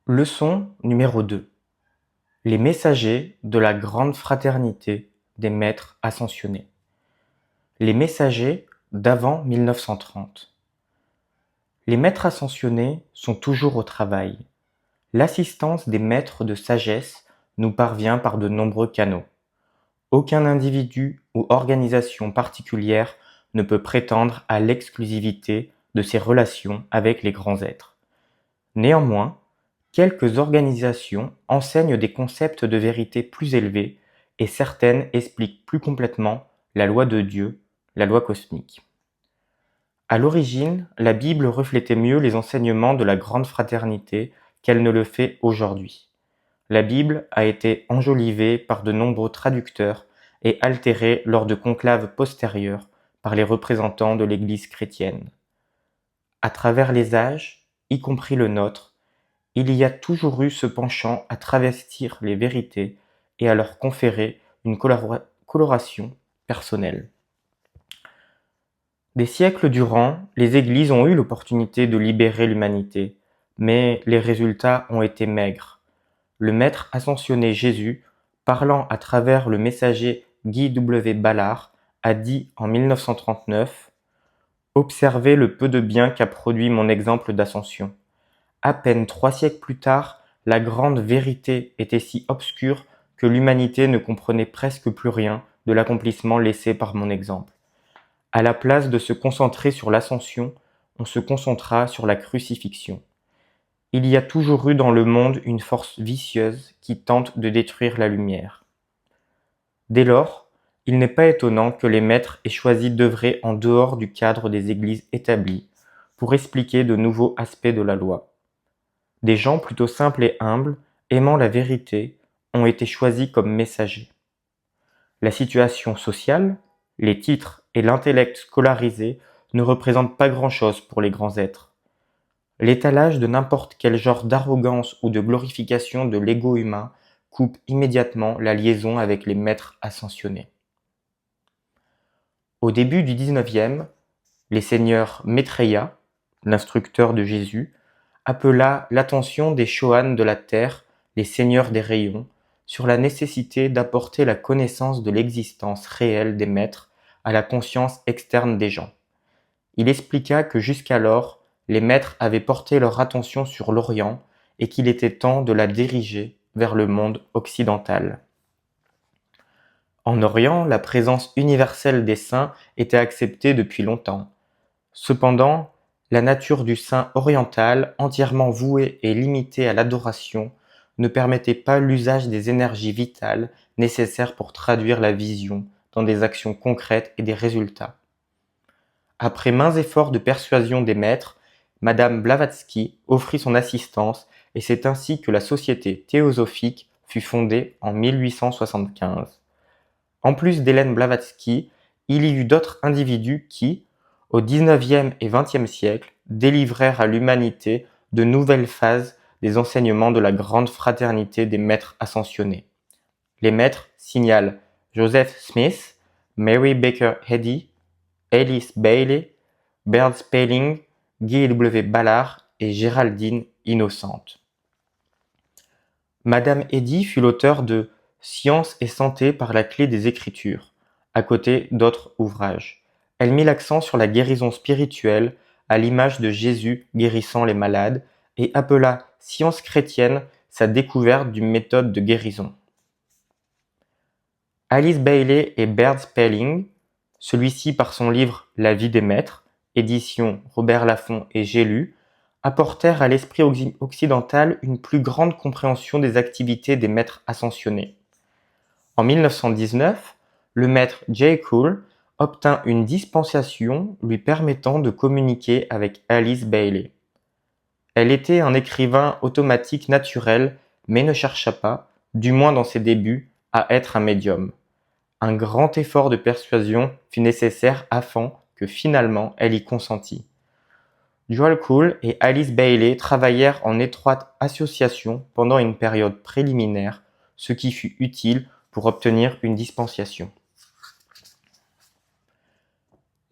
Leçon numéro 2. Les messagers de la grande fraternité des maîtres ascensionnés. Les messagers d'avant 1930. Les maîtres ascensionnés sont toujours au travail. L'assistance des maîtres de sagesse nous parvient par de nombreux canaux. Aucun individu ou organisation particulière ne peut prétendre à l'exclusivité de ses relations avec les grands êtres. Néanmoins, quelques organisations enseignent des concepts de vérité plus élevés et certaines expliquent plus complètement la loi de Dieu, la loi cosmique. À l'origine, la Bible reflétait mieux les enseignements de la grande fraternité qu'elle ne le fait aujourd'hui. La Bible a été enjolivée par de nombreux traducteurs et altérée lors de conclaves postérieurs par les représentants de l'Église chrétienne. À travers les âges, y compris le nôtre, il y a toujours eu ce penchant à travestir les vérités et à leur conférer une coloration personnelle. Des siècles durant, les églises ont eu l'opportunité de libérer l'humanité, mais les résultats ont été maigres. Le maître ascensionné Jésus, parlant à travers le messager Guy W. Ballard, a dit en 1939 « Observez le peu de bien qu'a produit mon exemple d'ascension. À peine 3 siècles plus tard, la grande vérité était si obscure que l'humanité ne comprenait presque plus rien de l'accomplissement laissé par mon exemple. À la place de se concentrer sur l'ascension, on se concentra sur la crucifixion. Il y a toujours eu dans le monde une force vicieuse qui tente de détruire la lumière. Dès lors, il n'est pas étonnant que les maîtres aient choisi d'œuvrer en dehors du cadre des églises établies pour expliquer de nouveaux aspects de la loi. Des gens plutôt simples et humbles, aimant la vérité, ont été choisis comme messagers. La situation sociale, les titres et l'intellect scolarisé ne représentent pas grand-chose pour les grands êtres. L'étalage de n'importe quel genre d'arrogance ou de glorification de l'ego humain coupe immédiatement la liaison avec les maîtres ascensionnés. Au début du XIXe, les seigneurs Maitreya, l'instructeur de Jésus, appela l'attention des Choans de la terre, les seigneurs des rayons, sur la nécessité d'apporter la connaissance de l'existence réelle des maîtres à la conscience externe des gens. Il expliqua que jusqu'alors, les maîtres avaient porté leur attention sur l'Orient et qu'il était temps de la diriger vers le monde occidental. En Orient, la présence universelle des saints était acceptée depuis longtemps. Cependant, la nature du saint oriental, entièrement vouée et limitée à l'adoration, ne permettait pas l'usage des énergies vitales nécessaires pour traduire la vision dans des actions concrètes et des résultats. Après maints efforts de persuasion des maîtres, Madame Blavatsky offrit son assistance et c'est ainsi que la Société théosophique fut fondée en 1875. En plus d'Hélène Blavatsky, il y eut d'autres individus qui, au XIXe et XXe siècle, délivrèrent à l'humanité de nouvelles phases des enseignements de la grande fraternité des maîtres ascensionnés. Les maîtres signalent Joseph Smith, Mary Baker Eddy, Alice Bailey, Baird Spelling, Guy W. Ballard et Géraldine Innocente. Madame Eddy fut l'auteur de Science et santé par la clé des Écritures, à côté d'autres ouvrages. Elle mit l'accent sur la guérison spirituelle, à l'image de Jésus guérissant les malades, et appela science chrétienne sa découverte d'une méthode de guérison. Alice Bailey et Baird Spelling, celui-ci par son livre La vie des maîtres, édition Robert Laffont et Gélu, apportèrent à l'esprit occidental une plus grande compréhension des activités des maîtres ascensionnés. En 1919, le maître J. Cool obtint une dispensation lui permettant de communiquer avec Alice Bailey. Elle était un écrivain automatique naturel, mais ne chercha pas, du moins dans ses débuts, à être un médium. Un grand effort de persuasion fut nécessaire afin que finalement elle y consentît. Joel Cool et Alice Bailey travaillèrent en étroite association pendant une période préliminaire, ce qui fut utile pour obtenir une dispensation.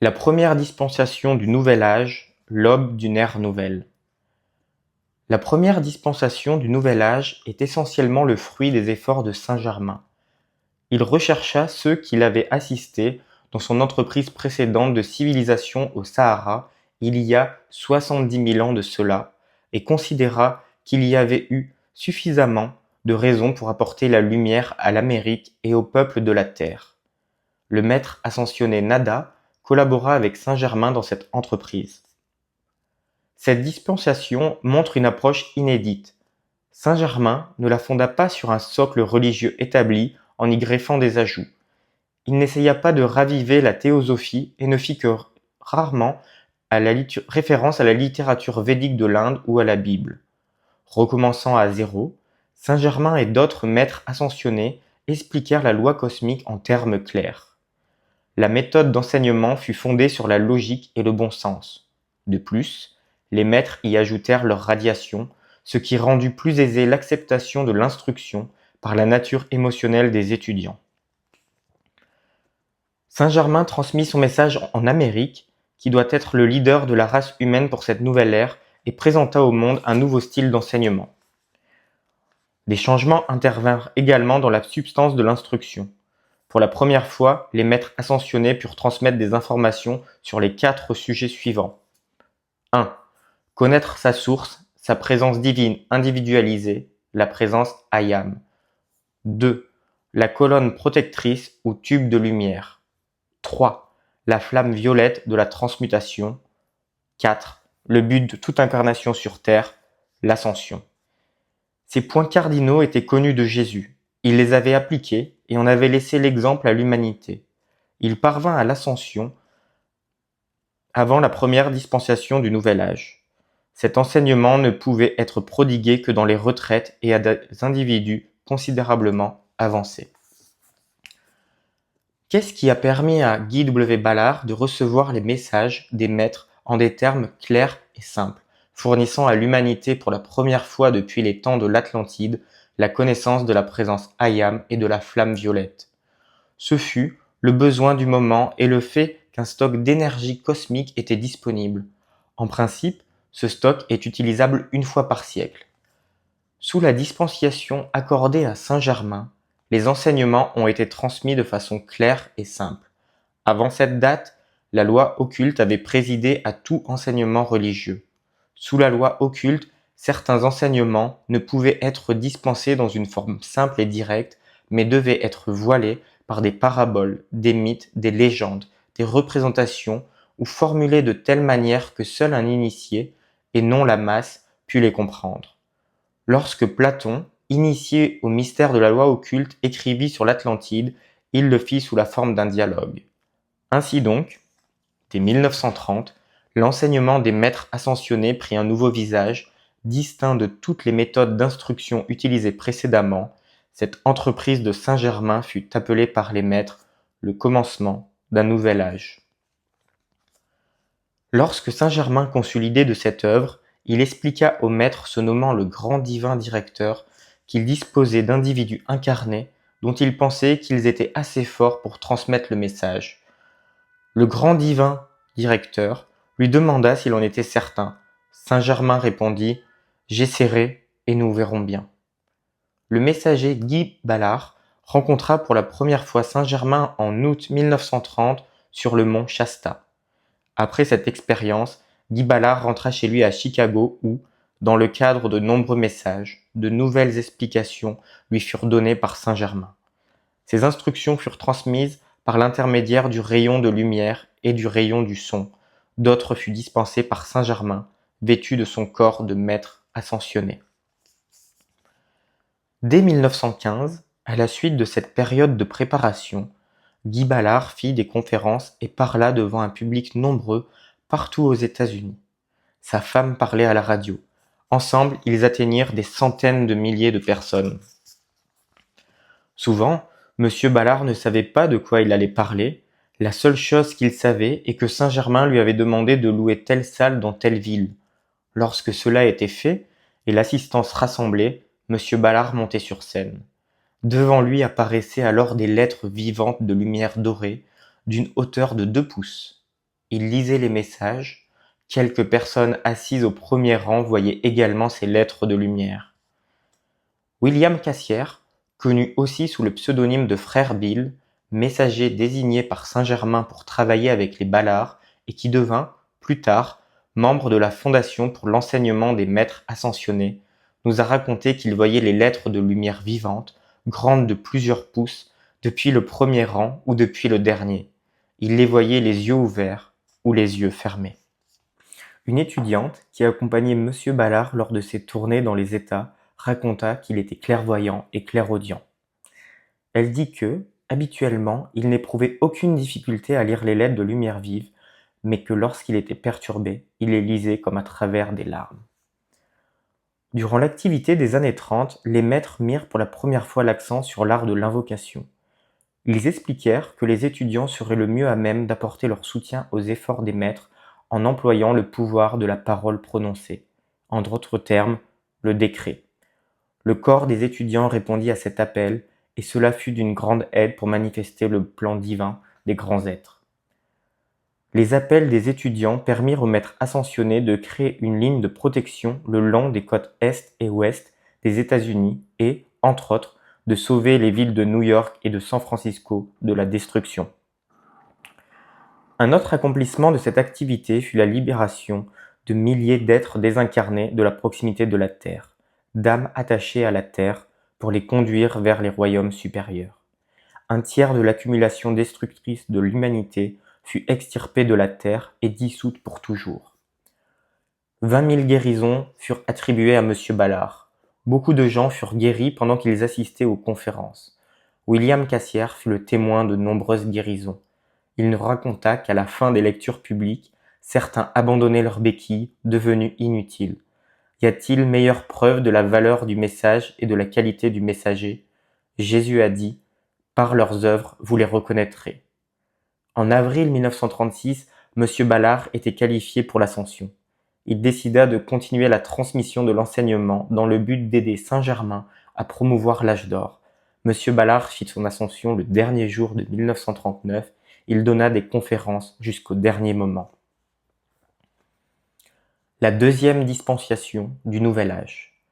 La première dispensation du Nouvel Âge, l'aube d'une ère nouvelle. La première dispensation du Nouvel Âge est essentiellement le fruit des efforts de saint Germain. Il rechercha ceux qui l'avaient assisté dans son entreprise précédente de civilisation au Sahara il y a 70 000 ans de cela, et considéra qu'il y avait eu suffisamment de raisons pour apporter la lumière à l'Amérique et au peuple de la terre. Le maître ascensionné Nada collabora avec saint Germain dans cette entreprise. Cette dispensation montre une approche inédite. Saint Germain ne la fonda pas sur un socle religieux établi en y greffant des ajouts. Il n'essaya pas de raviver la théosophie et ne fit que rarement référence à la littérature védique de l'Inde ou à la Bible. Recommençant à zéro, saint Germain et d'autres maîtres ascensionnés expliquèrent la loi cosmique en termes clairs. La méthode d'enseignement fut fondée sur la logique et le bon sens. De plus, les maîtres y ajoutèrent leur radiation, ce qui rendit plus aisée l'acceptation de l'instruction par la nature émotionnelle des étudiants. Saint Germain transmit son message en Amérique, qui doit être le leader de la race humaine pour cette nouvelle ère, et présenta au monde un nouveau style d'enseignement. Des changements intervinrent également dans la substance de l'instruction. Pour la première fois, les maîtres ascensionnés purent transmettre des informations sur les 4 sujets suivants. 1. Connaître sa source, sa présence divine individualisée, la présence Ayam. 2. La colonne protectrice ou tube de lumière. 3. La flamme violette de la transmutation. 4. Le but de toute incarnation sur Terre, l'ascension. Ces points cardinaux étaient connus de Jésus. Il les avait appliqués et en avait laissé l'exemple à l'humanité. Il parvint à l'ascension avant la première dispensation du Nouvel Âge. Cet enseignement ne pouvait être prodigué que dans les retraites et à des individus considérablement avancés. Qu'est-ce qui a permis à Guy W. Ballard de recevoir les messages des maîtres en des termes clairs et simples, fournissant à l'humanité pour la première fois depuis les temps de l'Atlantide la connaissance de la présence Ayam et de la flamme violette? Ce fut le besoin du moment et le fait qu'un stock d'énergie cosmique était disponible. En principe, ce stock est utilisable une fois par siècle. Sous la dispensation accordée à Saint Germain, les enseignements ont été transmis de façon claire et simple. Avant cette date, la loi occulte avait présidé à tout enseignement religieux. Sous la loi occulte, certains enseignements ne pouvaient être dispensés dans une forme simple et directe, mais devaient être voilés par des paraboles, des mythes, des légendes, des représentations, ou formulés de telle manière que seul un initié, et non la masse, put les comprendre. Lorsque Platon, initié au mystère de la loi occulte, écrivit sur l'Atlantide, il le fit sous la forme d'un dialogue. Ainsi donc, dès 1930, l'enseignement des maîtres ascensionnés prit un nouveau visage, distinct de toutes les méthodes d'instruction utilisées précédemment. Cette entreprise de Saint Germain fut appelée par les maîtres le commencement d'un nouvel âge. Lorsque Saint Germain conçut l'idée de cette œuvre, il expliqua aux maîtres se nommant le grand divin directeur qu'il disposait d'individus incarnés dont il pensait qu'ils étaient assez forts pour transmettre le message. Le grand divin directeur lui demanda s'il en était certain. Saint Germain répondit « J'essaierai et nous verrons bien ». Le messager Guy Ballard rencontra pour la première fois Saint Germain en août 1930 sur le mont Shasta. Après cette expérience, Guy Ballard rentra chez lui à Chicago où, dans le cadre de nombreux messages, de nouvelles explications lui furent données par Saint Germain. Ces instructions furent transmises par l'intermédiaire du rayon de lumière et du rayon du son. D'autres furent dispensées par Saint Germain, vêtu de son corps de maître ascensionné. Dès 1915, à la suite de cette période de préparation, Guy Ballard fit des conférences et parla devant un public nombreux partout aux États-Unis. Sa femme parlait à la radio. Ensemble, ils atteignirent des centaines de milliers de personnes. Souvent, M. Ballard ne savait pas de quoi il allait parler. La seule chose qu'il savait est que Saint Germain lui avait demandé de louer telle salle dans telle ville. Lorsque cela était fait et l'assistance rassemblée, M. Ballard montait sur scène. Devant lui apparaissaient alors des lettres vivantes de lumière dorée, d'une hauteur de 2 pouces. Il lisait les messages, Quelques personnes assises au premier rang voyaient également ces lettres de lumière. William Cassier, connu aussi sous le pseudonyme de Frère Bill, messager désigné par Saint-Germain pour travailler avec les Ballards et qui devint, plus tard, membre de la Fondation pour l'enseignement des maîtres ascensionnés, nous a raconté qu'il voyait les lettres de lumière vivantes, grandes de plusieurs pouces, depuis le premier rang ou depuis le dernier. Il les voyait les yeux ouverts ou les yeux fermés. Une étudiante qui accompagnait Monsieur Ballard lors de ses tournées dans les États raconta qu'il était clairvoyant et clairaudient. Elle dit que, habituellement, il n'éprouvait aucune difficulté à lire les lettres de lumière vive, mais que lorsqu'il était perturbé, il les lisait comme à travers des larmes. Durant l'activité des années 30, les maîtres mirent pour la première fois l'accent sur l'art de l'invocation. Ils expliquèrent que les étudiants seraient le mieux à même d'apporter leur soutien aux efforts des maîtres en employant le pouvoir de la parole prononcée, en d'autres termes, le décret. Le corps des étudiants répondit à cet appel, et cela fut d'une grande aide pour manifester le plan divin des grands êtres. Les appels des étudiants permirent aux maîtres ascensionnés de créer une ligne de protection le long des côtes Est et Ouest des États-Unis et, entre autres, de sauver les villes de New York et de San Francisco de la destruction. Un autre accomplissement de cette activité fut la libération de milliers d'êtres désincarnés de la proximité de la Terre, d'âmes attachées à la Terre, pour les conduire vers les royaumes supérieurs. Un tiers de l'accumulation destructrice de l'humanité fut extirpée de la Terre et dissoute pour toujours. 20 000 guérisons furent attribuées à Monsieur Ballard. Beaucoup de gens furent guéris pendant qu'ils assistaient aux conférences. William Cassier fut le témoin de nombreuses guérisons. Il nous raconta qu'à la fin des lectures publiques, certains abandonnaient leurs béquilles, devenues inutiles. Y a-t-il meilleure preuve de la valeur du message et de la qualité du messager ? Jésus a dit « Par leurs œuvres, vous les reconnaîtrez ». En avril 1936, M. Ballard était qualifié pour l'ascension. Il décida de continuer la transmission de l'enseignement dans le but d'aider Saint-Germain à promouvoir l'âge d'or. M. Ballard fit son ascension le dernier jour de 1939. Il donna des conférences jusqu'au dernier moment. La deuxième dispensation du Nouvel Âge.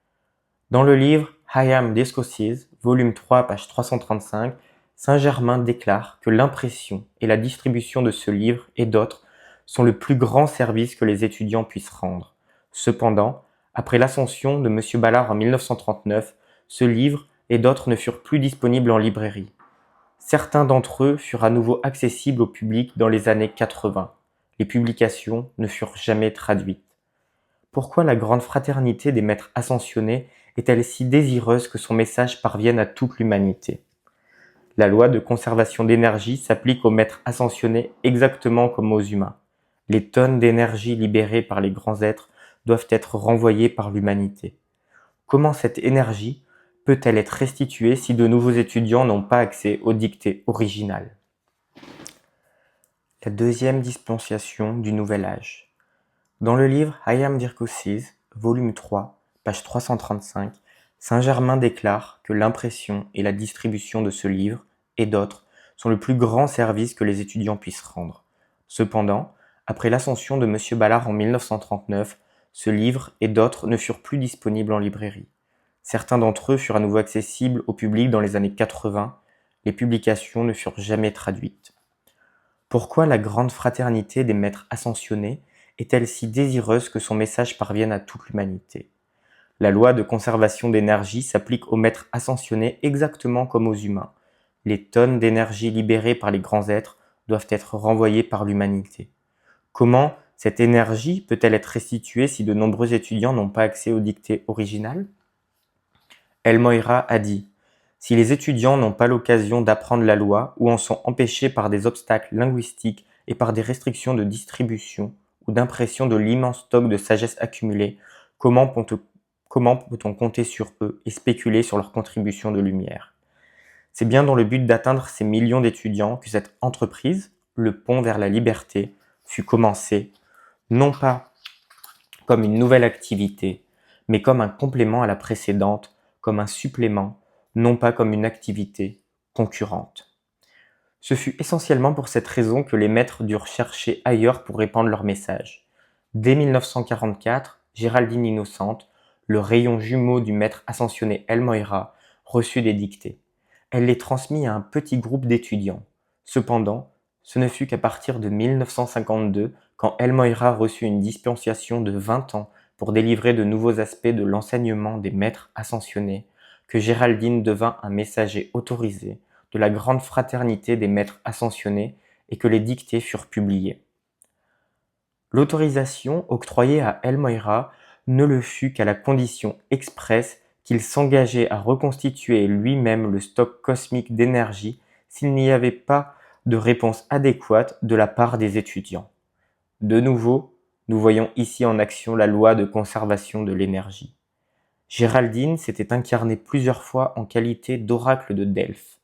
Dans le livre I Am Discourses, volume 3, page 335, Saint-Germain déclare que l'impression et la distribution de ce livre et d'autres sont le plus grand service que les étudiants puissent rendre. Cependant, après l'ascension de M. Ballard en 1939, ce livre et d'autres ne furent plus disponibles en librairie. Certains d'entre eux furent à nouveau accessibles au public dans les années 80. Les publications ne furent jamais traduites. Pourquoi la grande fraternité des maîtres ascensionnés est-elle si désireuse que son message parvienne à toute l'humanité ? La loi de conservation d'énergie s'applique aux maîtres ascensionnés exactement comme aux humains. Les tonnes d'énergie libérées par les grands êtres doivent être renvoyées par l'humanité. Comment cette énergie peut-elle être restituée si de nouveaux étudiants n'ont pas accès aux dictées originales ? La deuxième dispensation du Nouvel Âge. Dans le livre I Am Discourses, volume 3, page 335, Saint-Germain déclare que l'impression et la distribution de ce livre, et d'autres, sont le plus grand service que les étudiants puissent rendre. Cependant, après l'ascension de M. Ballard en 1939, ce livre et d'autres ne furent plus disponibles en librairie. Certains d'entre eux furent à nouveau accessibles au public dans les années 80. Les publications ne furent jamais traduites. Pourquoi la grande fraternité des maîtres ascensionnés est-elle si désireuse que son message parvienne à toute l'humanité ? La loi de conservation d'énergie s'applique aux maîtres ascensionnés exactement comme aux humains. Les tonnes d'énergie libérées par les grands êtres doivent être renvoyées par l'humanité. Comment cette énergie peut-elle être restituée si de nombreux étudiants n'ont pas accès aux dictées originales ? El Moira a dit « Si les étudiants n'ont pas l'occasion d'apprendre la loi ou en sont empêchés par des obstacles linguistiques et par des restrictions de distribution ou d'impression de l'immense stock de sagesse accumulée, comment peut-on compter sur eux et spéculer sur leur contribution de lumière ? C'est bien dans le but d'atteindre ces millions d'étudiants que cette entreprise, le pont vers la liberté, fut commencée, non pas comme une nouvelle activité, mais comme un complément à la précédente, comme un supplément, non pas comme une activité concurrente. Ce fut essentiellement pour cette raison que les maîtres durent chercher ailleurs pour répandre leur message. Dès 1944, Géraldine Innocente, le rayon jumeau du maître ascensionné El Moira, reçut des dictées. Elle les transmit à un petit groupe d'étudiants. Cependant, ce ne fut qu'à partir de 1952, quand El Moira reçut une dispensation de 20 ans pour délivrer de nouveaux aspects de l'enseignement des maîtres ascensionnés, que Géraldine devint un messager autorisé de la grande fraternité des maîtres ascensionnés et que les dictées furent publiées. L'autorisation octroyée à El Moira ne le fut qu'à la condition expresse qu'il s'engageait à reconstituer lui-même le stock cosmique d'énergie s'il n'y avait pas de réponse adéquate de la part des étudiants. De nouveau, nous voyons ici en action la loi de conservation de l'énergie. Géraldine s'était incarnée plusieurs fois en qualité d'oracle de Delphes.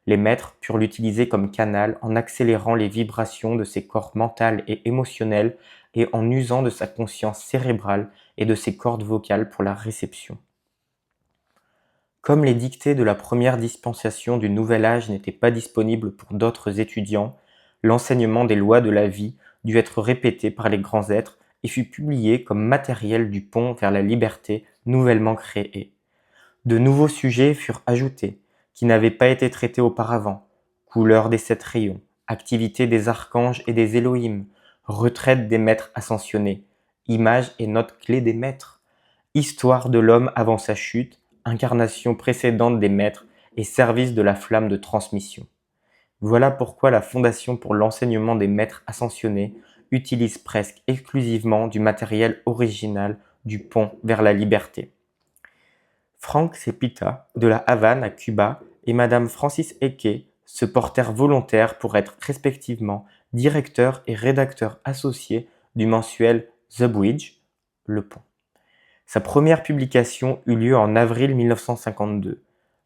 Les maîtres purent l'utiliser comme canal en accélérant les vibrations de ses corps mental et émotionnels et en usant de sa conscience cérébrale et de ses cordes vocales pour la réception. Comme les dictées de la première dispensation du Nouvel Âge n'étaient pas disponibles pour d'autres étudiants, l'enseignement des lois de la vie dut être répété par les grands êtres et fut publié comme matériel du pont vers la liberté nouvellement créé. De nouveaux sujets furent ajoutés, qui n'avaient pas été traités auparavant: couleur des 7 rayons, activité des archanges et des Elohim, retraite des maîtres ascensionnés, images et notes clés des maîtres, histoire de l'homme avant sa chute, incarnation précédente des maîtres et service de la flamme de transmission. Voilà pourquoi la Fondation pour l'enseignement des maîtres ascensionnés utilise presque exclusivement du matériel original du pont vers la liberté. Frank Cepita, de la Havane à Cuba, et Madame Francis Eke se portèrent volontaires pour être respectivement directeur et rédacteur associé du mensuel The Bridge, Le Pont. Sa première publication eut lieu en avril 1952.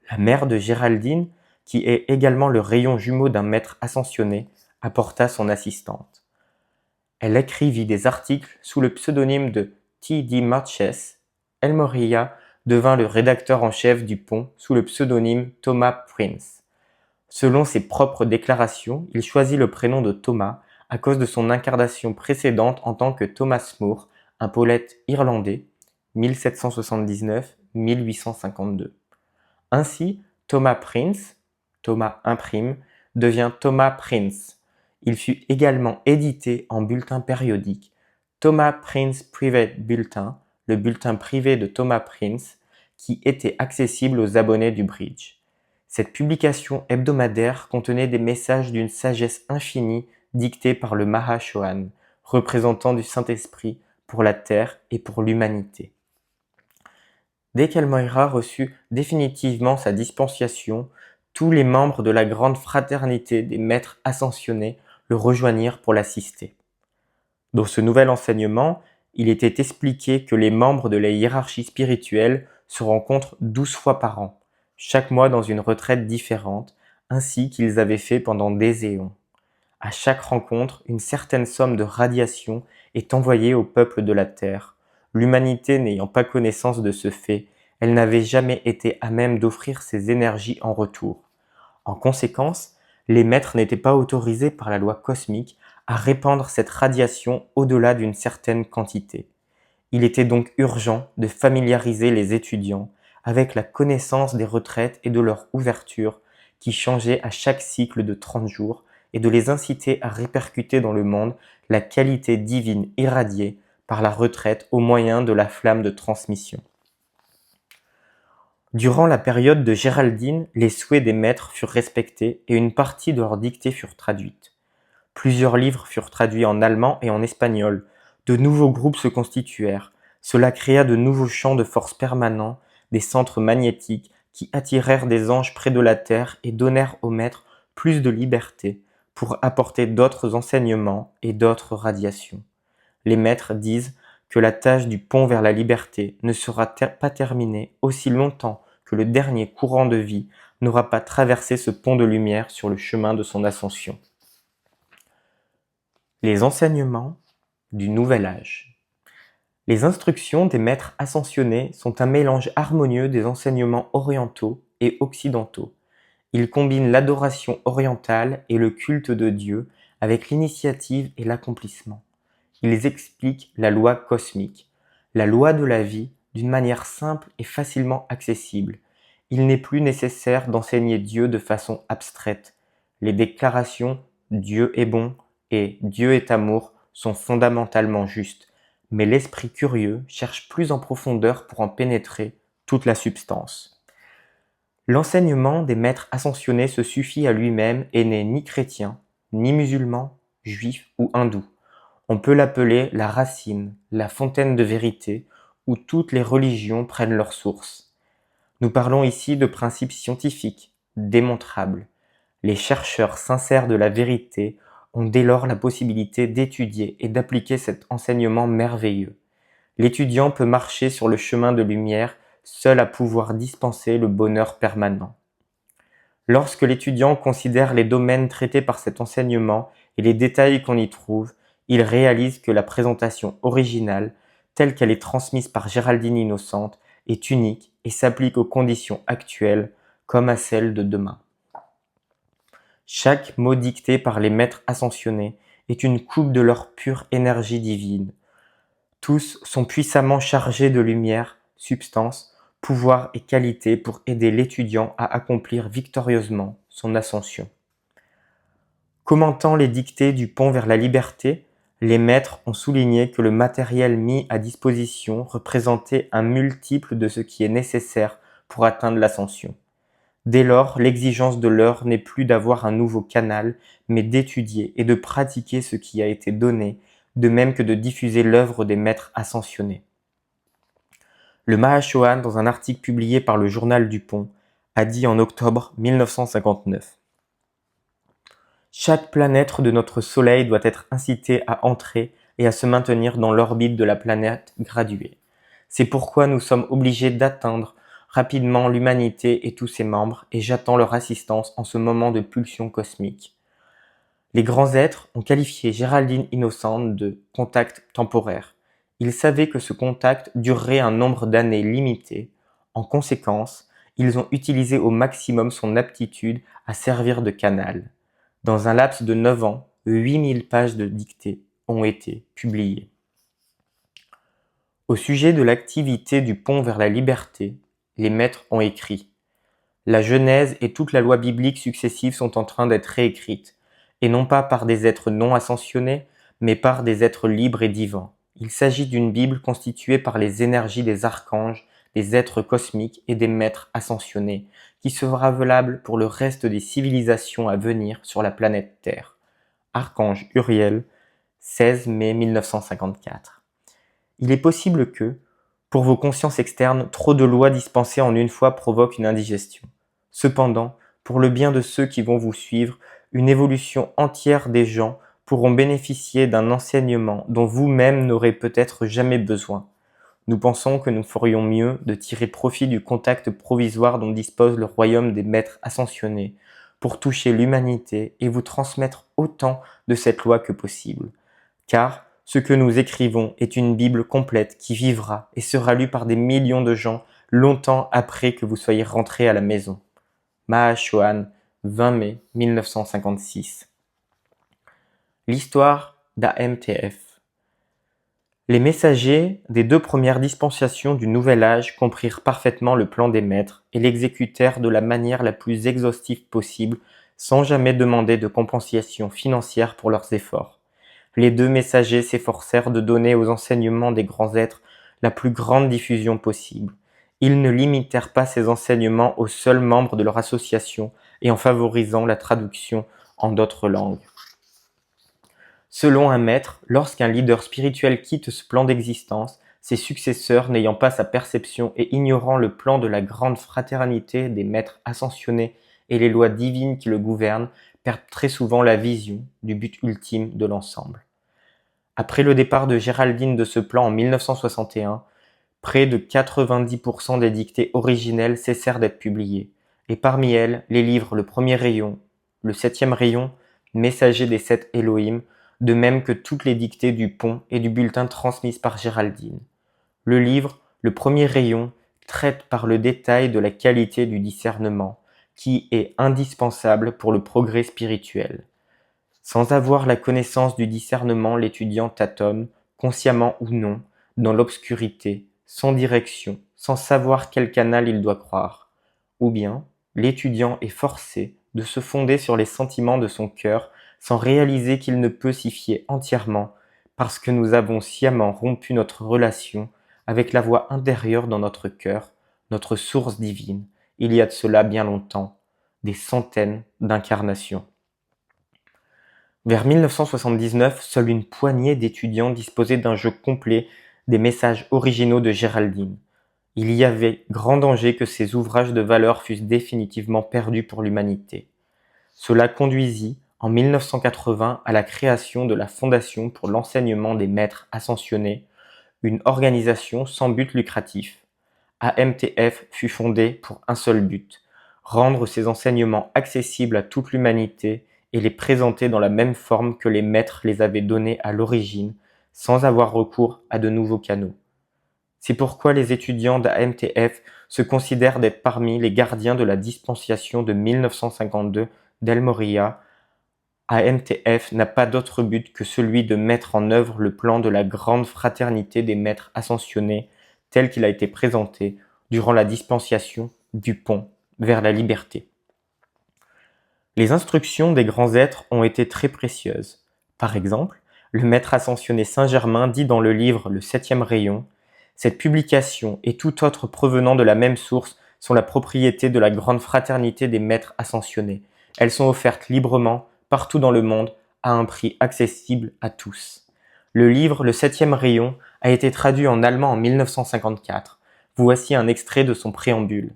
La mère de Géraldine, qui est également le rayon jumeau d'un maître ascensionné, apporta son assistante. Elle écrivit des articles sous le pseudonyme de T.D. Marches. El Moria devint le rédacteur en chef du Pont sous le pseudonyme Thomas Prince. Selon ses propres déclarations, il choisit le prénom de Thomas à cause de son incarnation précédente en tant que Thomas Moore, un poète irlandais, 1779-1852. Ainsi, Thomas Prince, Thomas imprime, devient Thomas Prince. Il fut également édité en bulletin périodique, Thomas Prince Private Bulletin, le bulletin privé de Thomas Prince, qui était accessible aux abonnés du Bridge. Cette publication hebdomadaire contenait des messages d'une sagesse infinie dictés par le Mahashohan, représentant du Saint-Esprit pour la terre et pour l'humanité. Dès qu'El Moira reçut définitivement sa dispensation, tous les membres de la grande fraternité des maîtres ascensionnés le rejoignirent pour l'assister. Dans ce nouvel enseignement, il était expliqué que les membres de la hiérarchie spirituelle se rencontrent 12 fois par an, chaque mois dans une retraite différente, ainsi qu'ils avaient fait pendant des éons. À chaque rencontre, une certaine somme de radiation est envoyée au peuple de la Terre. L'humanité n'ayant pas connaissance de ce fait, elle n'avait jamais été à même d'offrir ses énergies en retour. En conséquence, les maîtres n'étaient pas autorisés par la loi cosmique à répandre cette radiation au-delà d'une certaine quantité. Il était donc urgent de familiariser les étudiants avec la connaissance des retraites et de leur ouverture qui changeaient à chaque cycle de 30 jours et de les inciter à répercuter dans le monde la qualité divine irradiée par la retraite au moyen de la flamme de transmission. Durant la période de Géraldine, les souhaits des maîtres furent respectés et une partie de leurs dictées furent traduites. Plusieurs livres furent traduits en allemand et en espagnol. De nouveaux groupes se constituèrent. Cela créa de nouveaux champs de force permanents, des centres magnétiques qui attirèrent des anges près de la terre et donnèrent aux maîtres plus de liberté pour apporter d'autres enseignements et d'autres radiations. Les maîtres disent que la tâche du pont vers la liberté ne sera pas terminée aussi longtemps que le dernier courant de vie n'aura pas traversé ce pont de lumière sur le chemin de son ascension. Les enseignements du Nouvel Âge. Les instructions des maîtres ascensionnés sont un mélange harmonieux des enseignements orientaux et occidentaux. Ils combinent l'adoration orientale et le culte de Dieu avec l'initiative et l'accomplissement. Ils expliquent la loi cosmique, la loi de la vie, d'une manière simple et facilement accessible. Il n'est plus nécessaire d'enseigner Dieu de façon abstraite. Les déclarations Dieu est bon et Dieu est amour sont fondamentalement justes, mais l'esprit curieux cherche plus en profondeur pour en pénétrer toute la substance. L'enseignement des maîtres ascensionnés se suffit à lui-même et n'est ni chrétien, ni musulman, juif ou hindou. On peut l'appeler la racine, la fontaine de vérité, où toutes les religions prennent leur source. Nous parlons ici de principes scientifiques, démontrables. Les chercheurs sincères de la vérité ont dès lors la possibilité d'étudier et d'appliquer cet enseignement merveilleux. L'étudiant peut marcher sur le chemin de lumière, seul à pouvoir dispenser le bonheur permanent. Lorsque l'étudiant considère les domaines traités par cet enseignement et les détails qu'on y trouve, il réalise que la présentation originale, telle qu'elle est transmise par Géraldine Innocente, est unique et s'applique aux conditions actuelles comme à celles de demain. Chaque mot dicté par les maîtres ascensionnés est une coupe de leur pure énergie divine. Tous sont puissamment chargés de lumière, substance, pouvoir et qualité pour aider l'étudiant à accomplir victorieusement son ascension. Commentant les dictées du pont vers la liberté, les maîtres ont souligné que le matériel mis à disposition représentait un multiple de ce qui est nécessaire pour atteindre l'ascension. Dès lors, l'exigence de l'heure n'est plus d'avoir un nouveau canal, mais d'étudier et de pratiquer ce qui a été donné, de même que de diffuser l'œuvre des maîtres ascensionnés. Le Mahachohan, dans un article publié par le Journal du Pont, a dit en octobre 1959 : « Chaque planète de notre Soleil doit être incitée à entrer et à se maintenir dans l'orbite de la planète graduée. C'est pourquoi nous sommes obligés d'atteindre rapidement l'humanité et tous ses membres, et j'attends leur assistance en ce moment de pulsion cosmique. » Les grands êtres ont qualifié Géraldine Innocente de « contact temporaire ». Ils savaient que ce contact durerait un nombre d'années limité. En conséquence, ils ont utilisé au maximum son aptitude à servir de canal. Dans un laps de 9 ans, 8000 pages de dictées ont été publiées. Au sujet de l'activité du pont vers la liberté, les maîtres ont écrit : la Genèse et toute la loi biblique successive sont en train d'être réécrites, et non pas par des êtres non ascensionnés, mais par des êtres libres et divins. Il s'agit d'une Bible constituée par les énergies des archanges, des êtres cosmiques et des maîtres ascensionnés, qui sera valable pour le reste des civilisations à venir sur la planète Terre. Archange Uriel, 16 mai 1954. Il est possible que, pour vos consciences externes, trop de lois dispensées en une fois provoquent une indigestion. Cependant, pour le bien de ceux qui vont vous suivre, une évolution entière des gens pourront bénéficier d'un enseignement dont vous-même n'aurez peut-être jamais besoin. Nous pensons que nous ferions mieux de tirer profit du contact provisoire dont dispose le royaume des maîtres ascensionnés pour toucher l'humanité et vous transmettre autant de cette loi que possible. Car ce que nous écrivons est une Bible complète qui vivra et sera lue par des millions de gens longtemps après que vous soyez rentrés à la maison. Mahachohan, 20 mai 1956. L'histoire d'AMTF. Les messagers des 2 premières dispensations du Nouvel Âge comprirent parfaitement le plan des maîtres et l'exécutèrent de la manière la plus exhaustive possible, sans jamais demander de compensation financière pour leurs efforts. Les 2 messagers s'efforcèrent de donner aux enseignements des grands êtres la plus grande diffusion possible. Ils ne limitèrent pas ces enseignements aux seuls membres de leur association et en favorisant la traduction en d'autres langues. Selon un maître, lorsqu'un leader spirituel quitte ce plan d'existence, ses successeurs, n'ayant pas sa perception et ignorant le plan de la grande fraternité des maîtres ascensionnés et les lois divines qui le gouvernent, perdent très souvent la vision du but ultime de l'ensemble. Après le départ de Géraldine de ce plan en 1961, près de 90% des dictées originelles cessèrent d'être publiées, et parmi elles, les livres Le Premier Rayon, Le Septième Rayon, Messager des 7 Elohim, de même que toutes les dictées du pont et du bulletin transmises par Géraldine. Le livre Le Premier Rayon traite par le détail de la qualité du discernement, qui est indispensable pour le progrès spirituel. Sans avoir la connaissance du discernement, l'étudiant tâtonne, consciemment ou non, dans l'obscurité, sans direction, sans savoir quel canal il doit croire. Ou bien, l'étudiant est forcé de se fonder sur les sentiments de son cœur sans réaliser qu'il ne peut s'y fier entièrement parce que nous avons sciemment rompu notre relation avec la voix intérieure dans notre cœur, notre source divine, il y a de cela bien longtemps, des centaines d'incarnations. Vers 1979, seule une poignée d'étudiants disposaient d'un jeu complet des messages originaux de Géraldine. Il y avait grand danger que ces ouvrages de valeur fussent définitivement perdus pour l'humanité. Cela conduisit, en 1980, à la création de la Fondation pour l'enseignement des maîtres ascensionnés, une organisation sans but lucratif. AMTF fut fondée pour un seul but, rendre ces enseignements accessibles à toute l'humanité et les présenter dans la même forme que les maîtres les avaient donnés à l'origine, sans avoir recours à de nouveaux canaux. C'est pourquoi les étudiants d'AMTF se considèrent d'être parmi les gardiens de la dispensation de 1952 d'El Morya. AMTF n'a pas d'autre but que celui de mettre en œuvre le plan de la grande fraternité des maîtres ascensionnés tel qu'il a été présenté durant la dispensation du pont vers la liberté. Les instructions des grands êtres ont été très précieuses. Par exemple, le maître ascensionné Saint-Germain dit dans le livre Le 7e rayon « Cette publication et tout autre provenant de la même source sont la propriété de la grande fraternité des maîtres ascensionnés. Elles sont offertes librement, partout dans le monde, à un prix accessible à tous. » Le livre Le 7e rayon a été traduit en allemand en 1954. Voici un extrait de son préambule.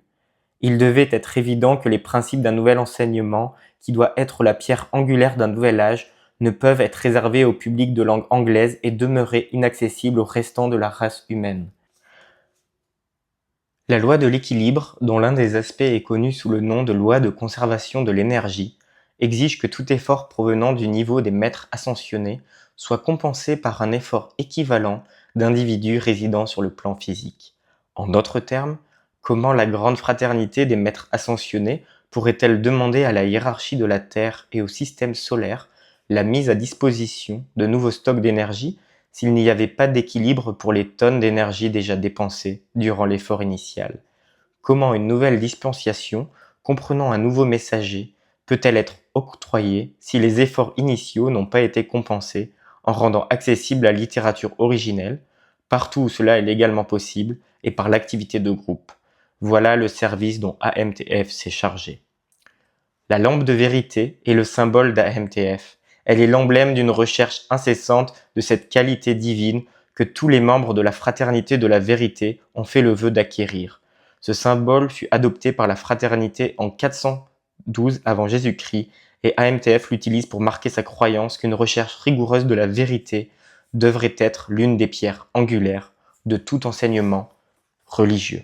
Il devait être évident que les principes d'un nouvel enseignement, qui doit être la pierre angulaire d'un nouvel âge, ne peuvent être réservés au public de langue anglaise et demeurer inaccessibles au restant de la race humaine. La loi de l'équilibre, dont l'un des aspects est connu sous le nom de loi de conservation de l'énergie, exige que tout effort provenant du niveau des maîtres ascensionnés soit compensé par un effort équivalent d'individus résidant sur le plan physique. En d'autres termes, comment la grande fraternité des maîtres ascensionnés pourrait-elle demander à la hiérarchie de la Terre et au système solaire la mise à disposition de nouveaux stocks d'énergie s'il n'y avait pas d'équilibre pour les tonnes d'énergie déjà dépensées durant l'effort initial? Comment une nouvelle dispensation, comprenant un nouveau messager, peut-elle être octroyée si les efforts initiaux n'ont pas été compensés en rendant accessible la littérature originelle, partout où cela est légalement possible, et par l'activité de groupe? Voilà le service dont AMTF s'est chargé. La lampe de vérité est le symbole d'AMTF. Elle est l'emblème d'une recherche incessante de cette qualité divine que tous les membres de la fraternité de la vérité ont fait le vœu d'acquérir. Ce symbole fut adopté par la fraternité en 412 avant Jésus-Christ et AMTF l'utilise pour marquer sa croyance qu'une recherche rigoureuse de la vérité devrait être l'une des pierres angulaires de tout enseignement religieux.